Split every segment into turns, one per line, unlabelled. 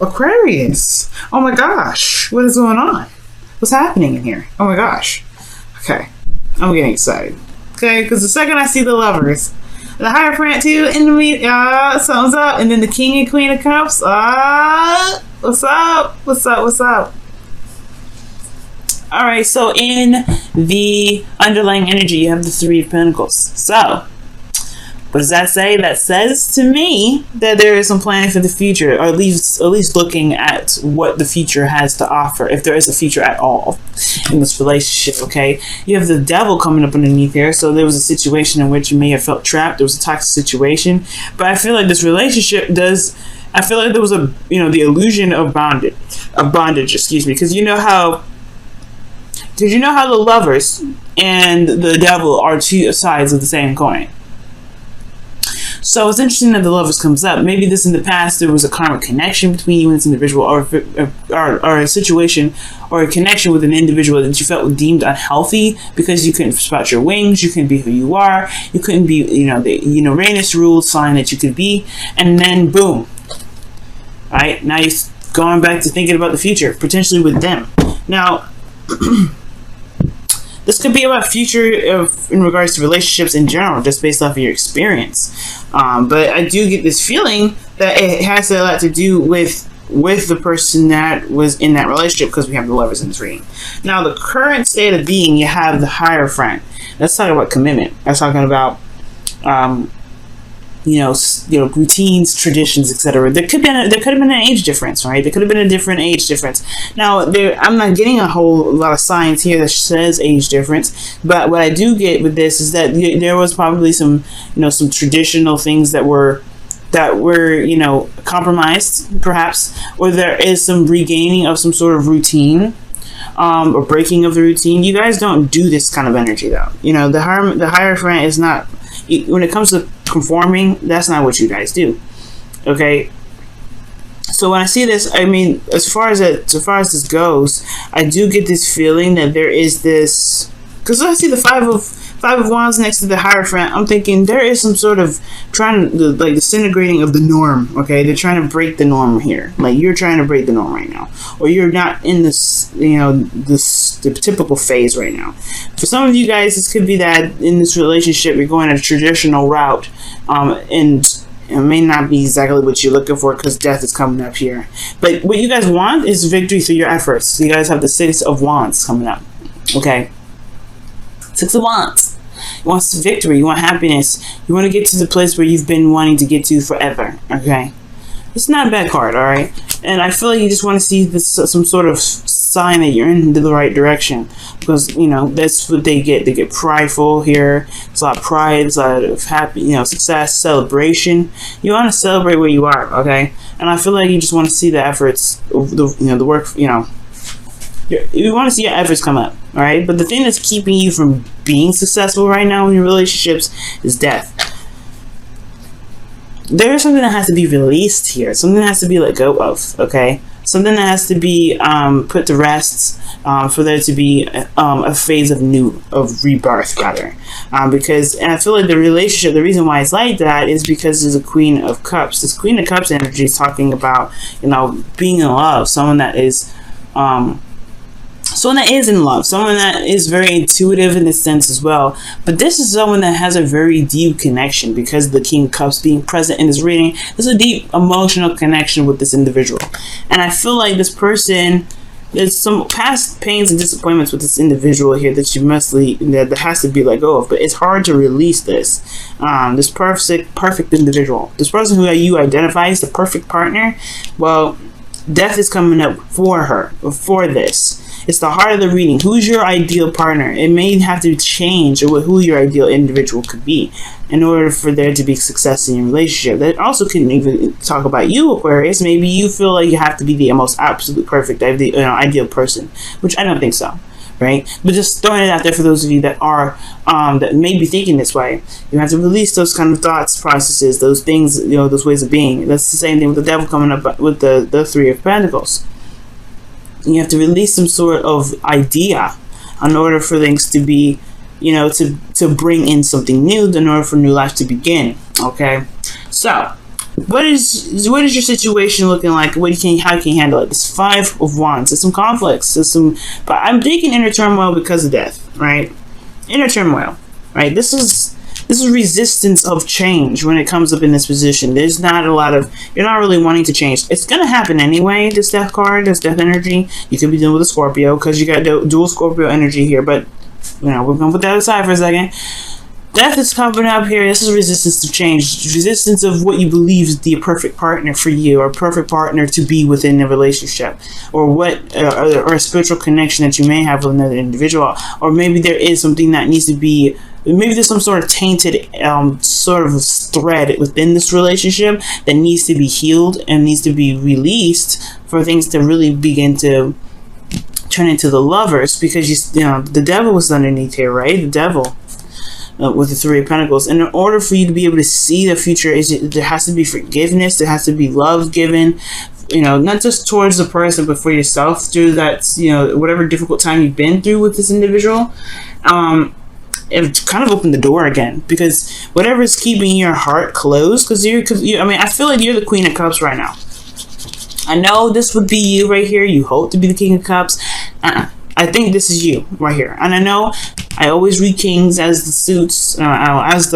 Aquarius. Oh my gosh. What is going on? What's happening in here? Oh my gosh. Okay. I'm getting excited. Okay, because the second I see the Lovers, the Hierophant too, in the meet, something's up. And then the King and Queen of Cups. What's up? What's up? What's up? Alright, so in the underlying energy, you have the Three of Pentacles. So, what does that say? That says to me that there is some planning for the future, or at least looking at what the future has to offer, if there is a future at all in this relationship, okay? You have the Devil coming up underneath here, so there was a situation in which you may have felt trapped. There was a toxic situation, but I feel like this relationship does, I feel like there was a, the illusion of bondage, excuse me, because did you know how the Lovers and the Devil are two sides of the same coin? So it's interesting that the Lovers comes up. Maybe this in the past there was a karmic connection between you and this individual, or a situation or a connection with an individual that you felt deemed unhealthy because you couldn't sprout your wings, you couldn't be who you are, you couldn't be the Uranus ruled sign that you could be, and then boom. Alright, now you're going back to thinking about the future, potentially with them. Now this could be about future in regards to relationships in general, just based off of your experience. But I do get this feeling that it has a lot to do with the person that was in that relationship, because we have the Lovers in this reading. Now, the current state of being, you have the Hierophant. Let's talk about commitment. That's talking about routines, traditions, etc. There could have been an age difference, right? There could have been a different age difference. Now, I'm not getting a whole lot of signs here that says age difference, but what I do get with this is that there was probably some traditional things that were compromised, perhaps, or there is some regaining of some sort of routine. Or breaking of the routine. You guys don't do this kind of energy, though. The Hierophant is not, when it comes to conforming, that's not what you guys do. Okay. So when I see this, I mean, as far as this goes, I do get this feeling that there is this, because I see the Five of Wands next to the Hierophant. I'm thinking there is some sort of disintegrating of the norm. Okay, they're trying to break the norm here. Like, you're trying to break the norm right now, or you're not in this, the typical phase right now. For some of you guys, this could be that in this relationship you're going a traditional route, and it may not be exactly what you're looking for, because death is coming up here. But what you guys want is victory through your efforts. You guys have the Six of Wands coming up. Okay. Six of Wands. You want victory. You want happiness. You want to get to the place where you've been wanting to get to forever. Okay, it's not a bad card. All right, and I feel like you just want to see this, some sort of sign that you're in the right direction, because that's what they get. They get prideful here. It's a lot of pride. It's a lot of happy, success, celebration. You want to celebrate where you are. Okay, and I feel like you just want to see the efforts, the work. You want to see your efforts come up, all right? But the thing that's keeping you from being successful right now in your relationships is death. There is something that has to be released here. Something that has to be let go of, okay? Something that has to be put to rest for there to be a phase of rebirth, rather. And I feel like the relationship, the reason why it's like that is because there's a Queen of Cups. This Queen of Cups energy is talking about, being in love. Someone that is in love, someone that is very intuitive in this sense as well. But this is someone that has a very deep connection, because of the King of Cups being present in this reading. There's a deep emotional connection with this individual, and I feel like this person, there's some past pains and disappointments with this individual here that you must that has to be let go of. But it's hard to release this. This perfect individual, this person who you identify as the perfect partner. Well, death is coming up for this. It's the heart of the reading. Who's your ideal partner? It may have to change who your ideal individual could be in order for there to be success in your relationship. That also can even talk about you, Aquarius. Maybe you feel like you have to be the most absolute perfect ideal person, which I don't think so, right? But just throwing it out there for those of you that are that may be thinking this way. You have to release those kind of thoughts, processes, those things, those ways of being. That's the same thing with the Devil coming up with the Three of Pentacles. You have to release some sort of idea in order for things to be, to bring in something new, in order for new life to begin. Okay, so what is your situation looking like? How can you handle it? This Five of Wands. There's some conflicts. But I'm thinking inner turmoil because of death, right? Inner turmoil, right? This is resistance of change when it comes up in this position. There's not a lot of, you're not really wanting to change. It's going to happen anyway, this death card, this death energy. You could be dealing with a Scorpio because you got dual Scorpio energy here. But, we're going to put that aside for a second. Death is coming up here. This is resistance to change. Resistance of what you believe is the perfect partner for you, or perfect partner to be within a relationship, or or a spiritual connection that you may have with another individual. Or maybe there is something that needs to be, maybe there's some sort of tainted sort of thread within this relationship that needs to be healed and needs to be released for things to really begin to turn into the lovers. Because the devil was underneath here, right? The devil. With the Three of Pentacles. And in order for you to be able to see the future, there has to be forgiveness, there has to be love given, not just towards the person, but for yourself through that, whatever difficult time you've been through with this individual. It kind of opened the door again, because whatever is keeping your heart closed, because I feel like you're the Queen of Cups right now. I know this would be you right here. You hope to be the King of Cups. I think this is you right here, and I know I always read Kings as the suits, as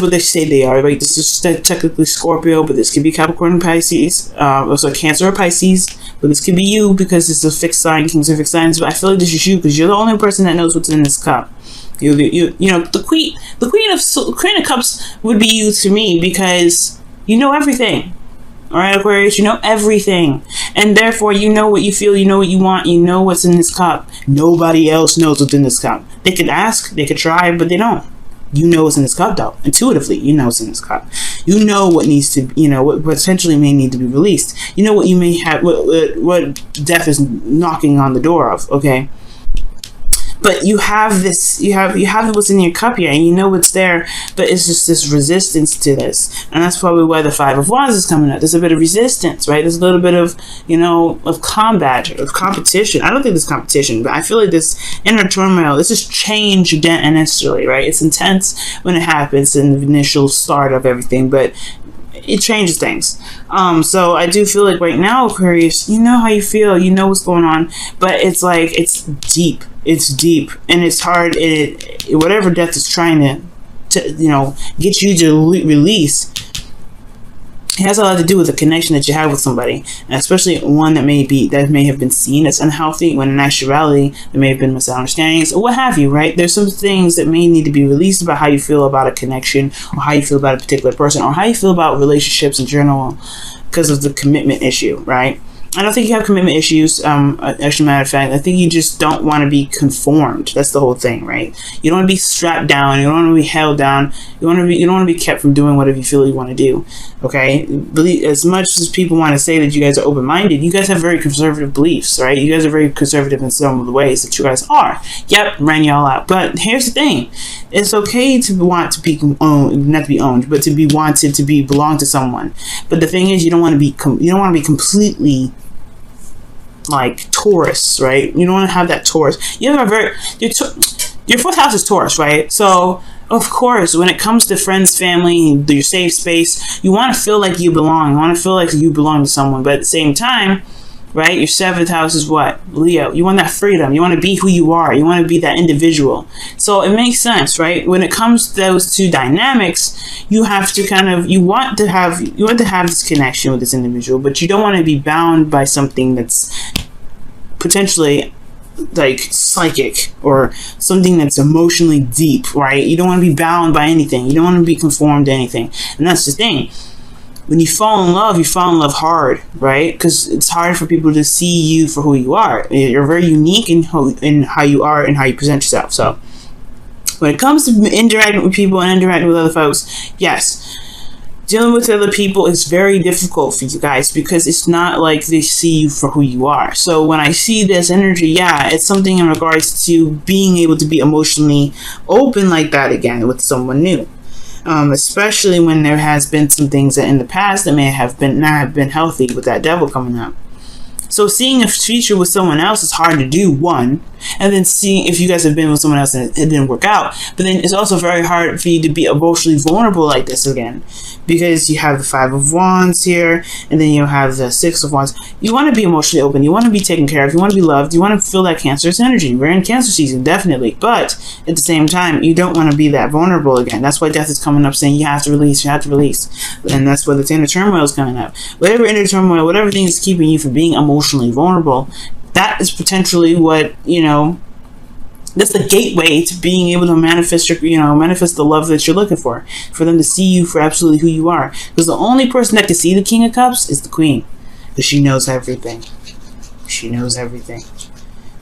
what they say they are. Right, this is technically Scorpio, but this could be Capricorn and Pisces, also Cancer or Pisces. But this could be you because it's a fixed sign. Kings are fixed signs, but I feel like this is you because you're the only person that knows what's in this cup. The Queen of Cups would be you to me because you know everything. All right, Aquarius, you know everything. And therefore, you know what you feel, you know what you want, you know what's in this cup. Nobody else knows what's in this cup. They could ask, they could try, but they don't. You know what's in this cup, though. Intuitively, you know what's in this cup. You know what needs to, what potentially may need to be released. You know what you may have, what death is knocking on the door of, okay? But you have this, you have what's in your cup here, and you know what's there, but it's just this resistance to this. And that's probably why the Five of Wands is coming up. There's a bit of resistance, right? There's a little bit of, of combat, of competition. I don't think there's competition, but I feel like this inner turmoil, this is change initially, right? It's intense when it happens in the initial start of everything, but it changes things. So I do feel like right now, Aquarius, you know how you feel, you know what's going on, but it's like, it's deep, and it's hard. Whatever death is trying to get you to release, it has a lot to do with the connection that you have with somebody, and especially one that may have been seen as unhealthy, when in actuality there may have been misunderstandings or what have you, right? There's some things that may need to be released about how you feel about a connection, or how you feel about a particular person, or how you feel about relationships in general because of the commitment issue, right? I don't think you have commitment issues. Actually, matter of fact, I think you just don't want to be conformed. That's the whole thing, right? You don't want to be strapped down. You don't want to be held down. You don't want to be kept from doing whatever you feel you want to do. Okay? As much as people want to say that you guys are open-minded, you guys have very conservative beliefs, right? You guys are very conservative in some of the ways that you guys are. Yep, ran y'all out. But here's the thing: it's okay to want to be owned, not to be owned, but to be wanted to belong to someone. But the thing is, you don't want to be completely like Taurus, right? You don't want to have that Taurus. You have your fourth house is Taurus, right? So of course, when it comes to friends, family, your safe space, you want to feel like you belong. You want to feel like you belong to someone, but at the same time, right? Your seventh house is what? Leo. You want that freedom. You want to be who you are. You want to be that individual. So it makes sense, right? When it comes to those two dynamics, you have to you want to have this connection with this individual, but you don't want to be bound by something that's potentially like psychic or something that's emotionally deep, right? You don't want to be bound by anything. You don't want to be conformed to anything. And that's the thing. When you fall in love hard, right? Because it's hard for people to see you for who you are. You're very unique in how you are and how you present yourself. So when it comes to interacting with people and interacting with other folks, yes, dealing with other people is very difficult for you guys because it's not like they see you for who you are. So when I see this energy, yeah, it's something in regards to being able to be emotionally open like that again with someone new. Especially when there has been some things that in the past that may have been not have been healthy with that devil coming up. So seeing a future with someone else is hard to do, one, and then seeing if you guys have been with someone else and it didn't work out. But then it's also very hard for you to be emotionally vulnerable like this again, because you have the Five of Wands here, and then you have the Six of Wands. You want to be emotionally open. You want to be taken care of. You want to be loved. You want to feel that Cancerous energy. We're in Cancer season, definitely. But at the same time, you don't want to be that vulnerable again. That's why Death is coming up, saying you have to release. You have to release. And that's why the inner turmoil is coming up. Whatever inner turmoil, whatever thing is keeping you from being emotionally vulnerable, that is potentially what, you know, that's the gateway to being able to manifest your, you know, manifest the love that you're looking for them to see you for absolutely who you are. Because the only person that can see the King of Cups is the Queen, because she knows everything. She knows everything.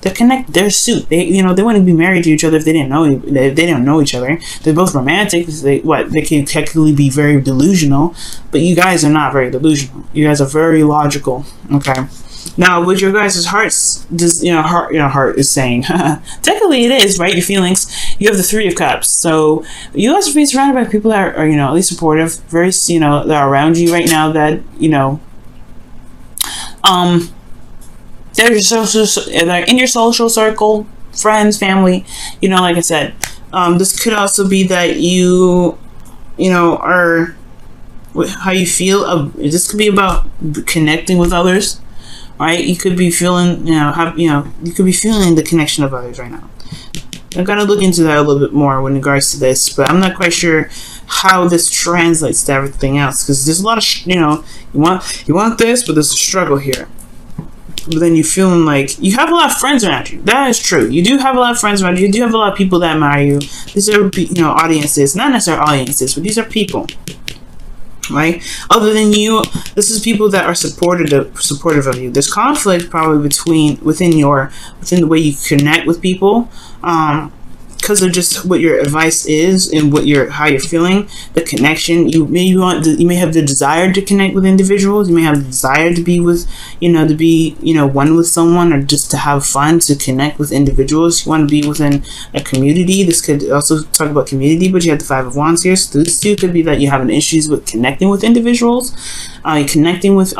They're connected. They're a suit. They, you know, they wouldn't be married to each other if they didn't know. They didn't know each other. They're both romantic. They can technically be very delusional, but you guys are not very delusional. You guys are very logical. Okay. Now, what your guys' hearts, heart is saying, technically it is, right? Your feelings. You have the Three of Cups. So you guys are being surrounded by people that are, you know, at least supportive, very, you know, that are around you right now that, you know, they're in your social circle, friends, family, you know, like I said. This could also be that you know, are, how you feel. This could be about connecting with others. Right, you could be feeling, you could be feeling the connection of others right now. I'm gonna look into that a little bit more in regards to this, but I'm not quite sure how this translates to everything else, because there's a lot of, you know, you want this, but there's a struggle here. But then you're feeling like you have a lot of friends around you. That is true. You do have a lot of friends around you. You do have a lot of people that admire you. These are, you know, audiences, not necessarily audiences, but these are people. Right? Other than you, this is people that are supportive of you. There's conflict probably within the way you connect with people, because of just what your advice is and how you're feeling. The connection, you may have the desire to connect with individuals. You may have the desire to be with, one with someone, or just to have fun, to connect with individuals. You want to be within a community. This could also talk about community, but you have the Five of Wands here. So this too could be that you're having issues with connecting with individuals, connecting with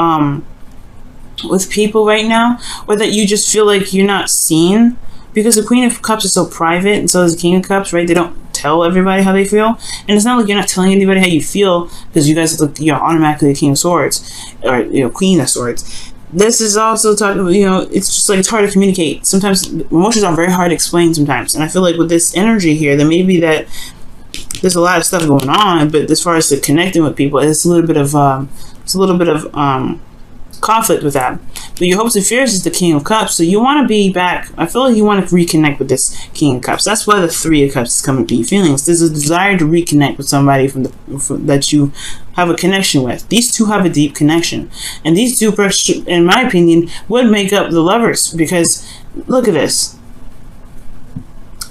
people right now, or that you just feel like you're not seen. Because the Queen of Cups is so private, and so is the King of Cups, right? They don't tell everybody how they feel. And it's not like you're not telling anybody how you feel, because you guys look, you're automatically a King of Swords, or, you know, Queen of Swords. This is also talking about, you know, it's just like it's hard to communicate. Sometimes emotions are very hard to explain sometimes. And I feel like with this energy here, there may be that there's a lot of stuff going on, but as far as the connecting with people, it's a little bit of conflict with that. But your hopes and fears is the King of Cups, so you want to be back. I feel like you want to reconnect with this King of Cups. That's why the Three of Cups is coming to your feelings. There's a desire to reconnect with somebody that you have a connection with. These two have a deep connection, and these two, in my opinion, would make up the Lovers, because look at this.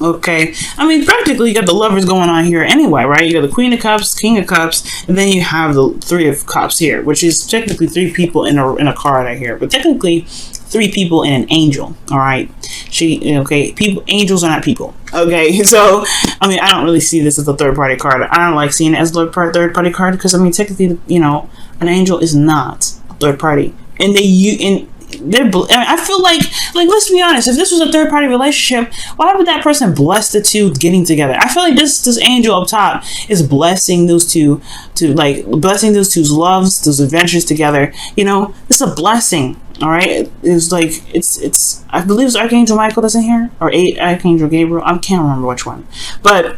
Okay, I mean, practically you got the Lovers going on here anyway, right? You got the Queen of Cups, King of Cups, and then you have the Three of Cups here, which is technically three people in a card right here, but technically three people in an angel. All right, angels are not people. Okay, so I mean, I don't really see this as a third party card. I don't like seeing it as a third party card, because I mean, technically, you know, an angel is not a third party, and I feel like let's be honest, if this was a third party relationship, why would that person bless the two getting together? I feel like this angel up top is blessing those two, blessing those two's loves, those adventures together. You know, it's a blessing. All right, it's like it's I believe it's Archangel Michael that's in here, or Archangel Gabriel. I can't remember which one, but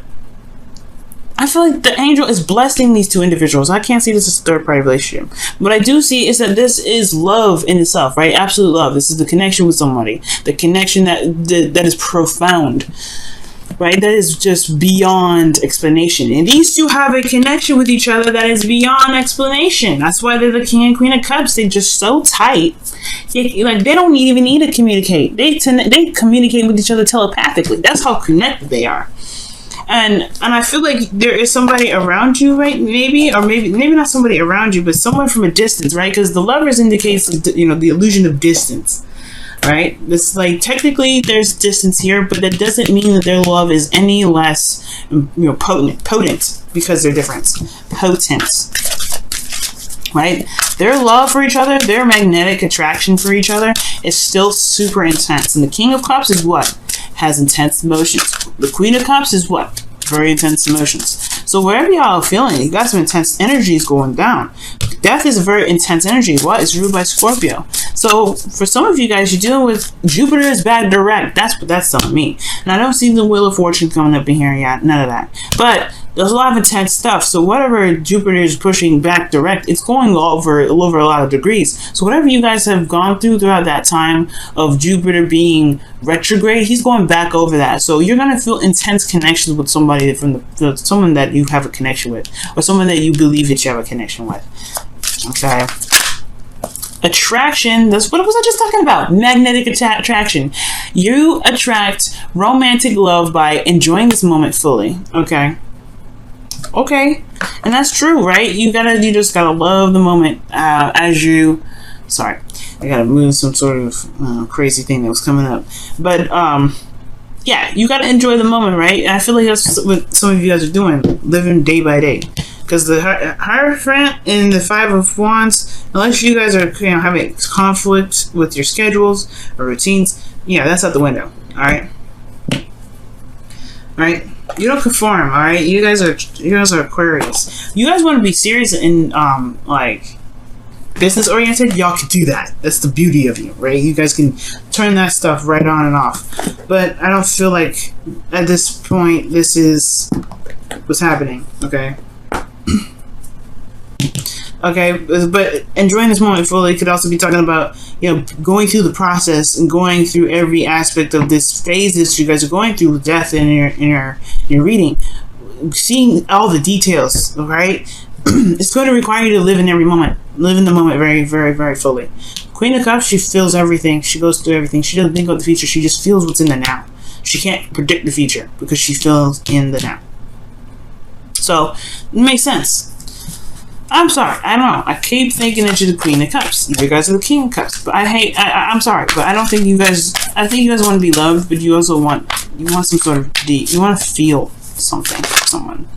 I feel like the angel is blessing these two individuals. I can't see this as a third-party relationship. What I do see is that this is love in itself, right? Absolute love. This is the connection with somebody. The connection that is profound, right? That is just beyond explanation. And these two have a connection with each other that is beyond explanation. That's why they're the King and Queen of Cups. They're just so tight. They don't even need to communicate. They communicate with each other telepathically. That's how connected they are. And I feel like there is somebody around you, right? Maybe not somebody around you, but someone from a distance, right? Because the Lovers indicates, you know, the illusion of distance, right? It's like technically there's distance here, but that doesn't mean that their love is any less, you know, potent because they're different. Potent. right? Their love for each other, their magnetic attraction for each other is still super intense. And the King of Cups is what? Has intense emotions. The Queen of Cups is what? Very intense emotions. So wherever y'all are feeling, you got some intense energies going down. Death is a very intense energy. What? It's ruled by Scorpio. So for some of you guys, you're dealing with Jupiter is back direct. That's what that's telling me. And I don't see the Wheel of Fortune coming up in here yet. None of that. But there's a lot of intense stuff. So whatever Jupiter is pushing back direct, it's going over a lot of degrees. So whatever you guys have gone throughout that time of Jupiter being retrograde, he's going back over that. So you're gonna feel intense connections with somebody from someone that you have a connection with, or someone that you believe that you have a connection with. Okay. Attraction, that's what was I just talking about? Magnetic attraction. You attract romantic love by enjoying this moment fully. Okay. Okay. And that's true, right? You just gotta love the moment sorry, I gotta move some sort of crazy thing that was coming up. But yeah, you gotta enjoy the moment, right? And I feel like that's what some of you guys are doing, living day by day. Because the Hierophant and the Five of Wands, unless you guys are having conflict with your schedules or routines, yeah, that's out the window. All right, you don't conform. All right, you guys are Aquarius. You guys want to be serious and like business oriented. Y'all can do that. That's the beauty of you, right? You guys can turn that stuff right on and off. But I don't feel like at this point this is what's happening. Okay. Okay, but enjoying this moment fully could also be talking about, going through the process and going through every aspect of this phase that you guys are going through with death in your reading, seeing all the details. Right, it's going to require you to live in every moment, live in the moment very, very, very fully. Queen of Cups, she feels everything, she goes through everything. She doesn't think about the future, she just feels what's in the now. She can't predict the future because she feels in the now. So it makes sense. I'm sorry, I don't know. I keep thinking that you're the Queen of Cups. You guys are the King of Cups. But I'm sorry, but I don't think you guys, I think you guys want to be loved, but you also want some sort of you want to feel something from someone.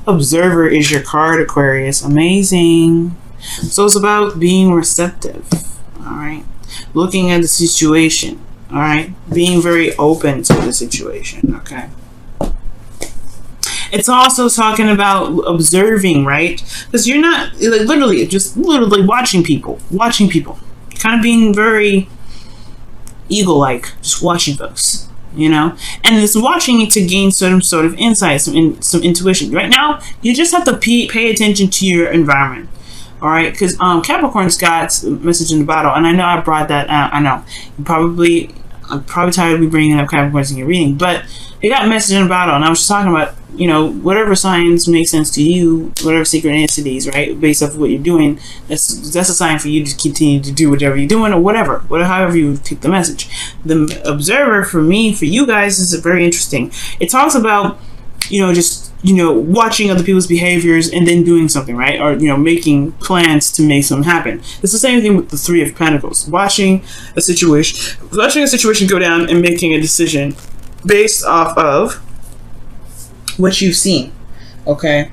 Observer is your card, Aquarius. Amazing. So it's about being receptive, all right? Looking at the situation, all right? Being very open to the situation, okay? It's also talking about observing, right? Because you're not literally watching people, kind of being very eagle-like, just watching folks, and it's watching to gain certain sort of insight, some intuition. Right now, you just have to pay attention to your environment, all right? Because Capricorn's got a message in the bottle, and I know I brought that out. I know I'm probably tired of me bringing up Capricorns in your reading, but they got a message in the bottle, and I was just talking about, whatever signs make sense to you, whatever synchronicities, right, based off of what you're doing, that's a sign for you to continue to do whatever you're doing, or however you take the message. The observer, for you guys, is very interesting. It talks about, watching other people's behaviors and then doing something, right, or making plans to make something happen. It's the same thing with the Three of Pentacles, watching a situation go down and making a decision based off of what you've seen. Okay,